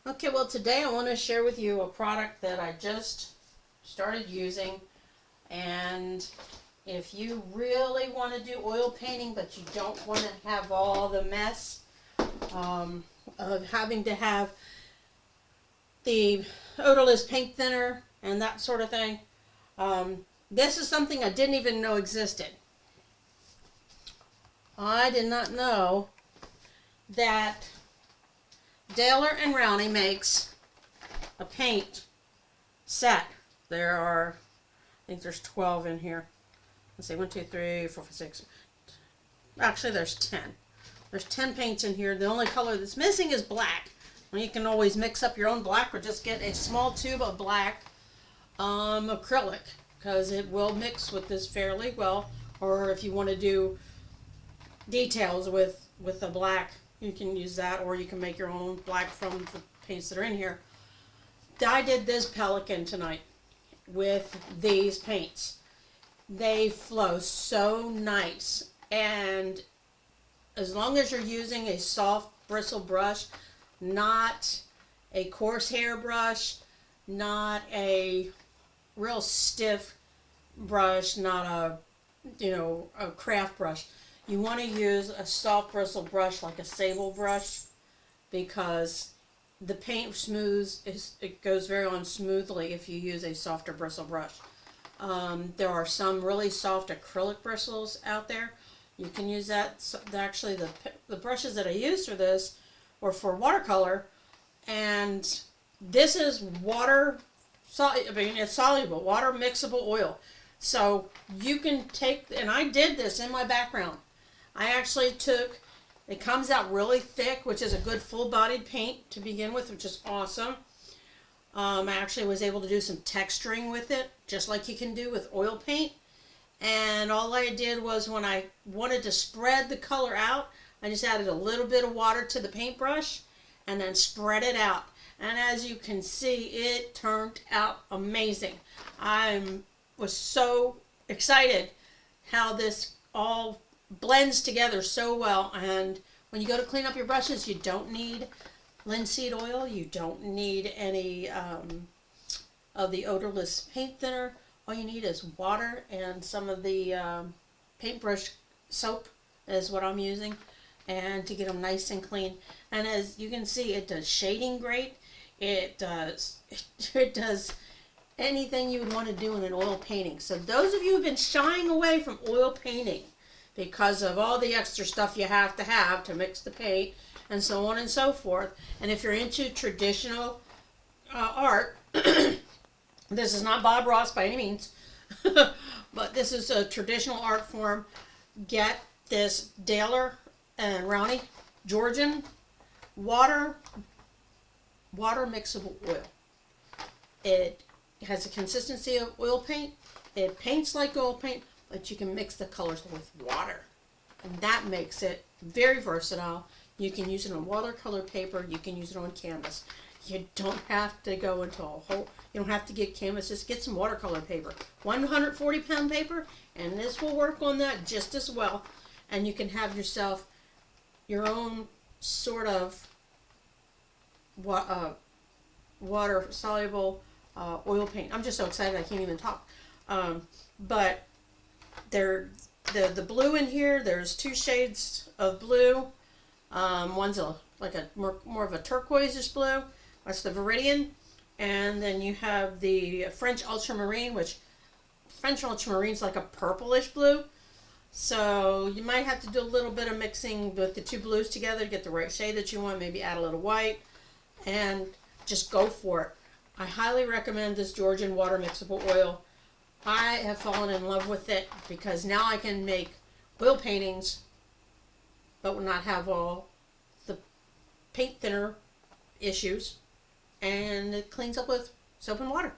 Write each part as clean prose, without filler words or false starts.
Okay, well today I want to share with you a product that I just started using, and if you really want to do oil painting but you don't want to have all the mess of having to have the odorless paint thinner and that sort of thing, this is something I didn't even know existed. I did not know that Daler and Rowney makes a paint set. There are, I think there's 12 in here. Let's see, 1, 2, 3, 4, 5, 6. Actually, there's 10. There's 10 paints in here. The only color that's missing is black. Well, you can always mix up your own black or just get a small tube of black acrylic, because it will mix with this fairly well. Or if you want to do details with the black, you can use that, or you can make your own black from the paints that are in here. I did this Pelican tonight with these paints. They flow so nice, and as long as you're using a soft bristle brush, not a coarse hair brush, not a real stiff brush, not a craft brush. You want to use a soft bristle brush like a sable brush, because the paint it goes very on smoothly if you use a softer bristle brush. There are some really soft acrylic bristles out there. You can use that. Actually, the brushes that I use for this were for watercolor, and this is it's soluble, water mixable oil. So you can take, and I did this in my background. I actually took, it comes out really thick, which is a good full-bodied paint to begin with, which is awesome. I actually was able to do some texturing with it, just like you can do with oil paint. And all I did was, when I wanted to spread the color out, I just added a little bit of water to the paintbrush and then spread it out. And as you can see, it turned out amazing. I was so excited how this all blends together so well. And when you go to clean up your brushes, you don't need linseed oil, you don't need any of the odorless paint thinner. All you need is water and some of the paintbrush soap is what I'm using, and to get them nice and clean. And as you can see, it does shading great. It does anything you would want to do in an oil painting. So those of you who've been shying away from oil painting because of all the extra stuff you have to mix the paint and so on and so forth, and if you're into traditional art, this is not Bob Ross by any means, but this is a traditional art form. Get this Daler and Rowney Georgian water mixable oil. It has a consistency of oil paint. It paints like oil paint, but you can mix the colors with water, and that makes it very versatile. You can use it on watercolor paper. You can use it on canvas. You don't have to go into you don't have to get canvas. Just get some watercolor paper. 140-pound paper, and this will work on that just as well. And you can have yourself your own sort of water-soluble oil paint. I'm just so excited I can't even talk. But the blue in here, there's 2 shades of blue. One's like a more of a turquoise blue. That's the Viridian. And then you have the French Ultramarine, which French Ultramarine's like a purplish blue. So you might have to do a little bit of mixing with the 2 blues together to get the right shade that you want. Maybe add a little white and just go for it. I highly recommend this Georgian water mixable oil. I have fallen in love with it because now I can make oil paintings but will not have all the paint thinner issues, and it cleans up with soap and water.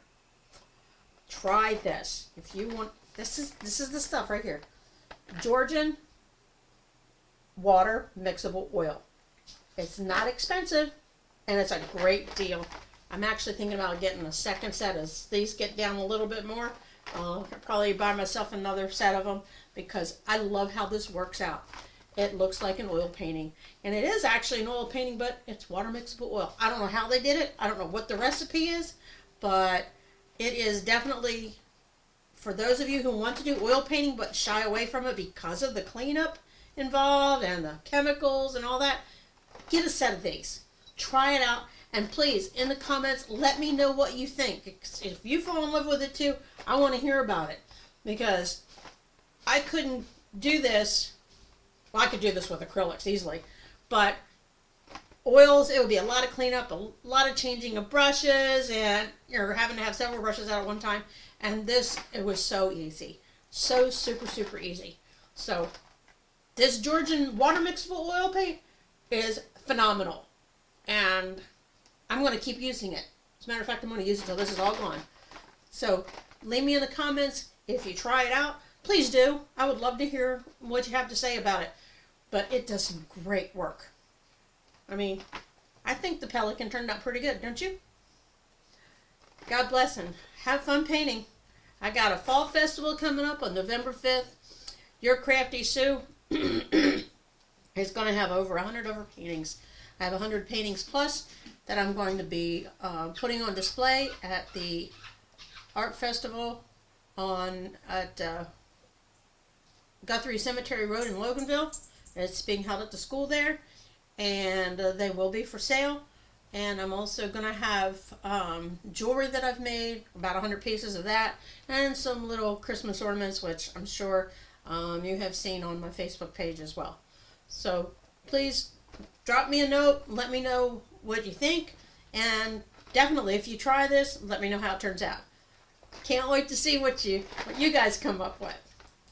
Try this if you want. This is the stuff right here. Georgian water mixable oil. It's not expensive, and it's a great deal. I'm actually thinking about getting a second set as these get down a little bit more. I'll probably buy myself another set of them because I love how this works out. it looks like an oil painting. And it is actually an oil painting, but it's water mixable oil. I don't know how they did it. I don't know what the recipe is, but it is definitely, for those of you who want to do oil painting but shy away from it because of the cleanup involved and the chemicals and all that, get a set of these. Try it out. And please, in the comments, let me know what you think. If you fall in love with it too, I want to hear about it. Because I couldn't do this. Well, I could do this with acrylics easily. But oils, it would be a lot of cleanup, a lot of changing of brushes, and you're having to have several brushes out at one time. And this, it was so easy. So super, super easy. So, this Georgian water mixable oil paint is phenomenal. And I'm going to keep using it. As a matter of fact, I'm going to use it until this is all gone. So, leave me in the comments if you try it out. Please do. I would love to hear what you have to say about it. But it does some great work. I mean, I think the Pelican turned out pretty good, don't you? God bless and have fun painting. I got a fall festival coming up on November 5th. Your Crafty Sue is going to have over 100 over paintings. I have 100 paintings plus that I'm going to be putting on display at the art festival at Guthrie Cemetery Road in Loganville. It's being held at the school there, and they will be for sale. And I'm also going to have jewelry that I've made, about 100 pieces of that, and some little Christmas ornaments, which I'm sure you have seen on my Facebook page as well. So please drop me a note, let me know what you think, and definitely if you try this, let me know how it turns out. Can't wait to see what you guys come up with.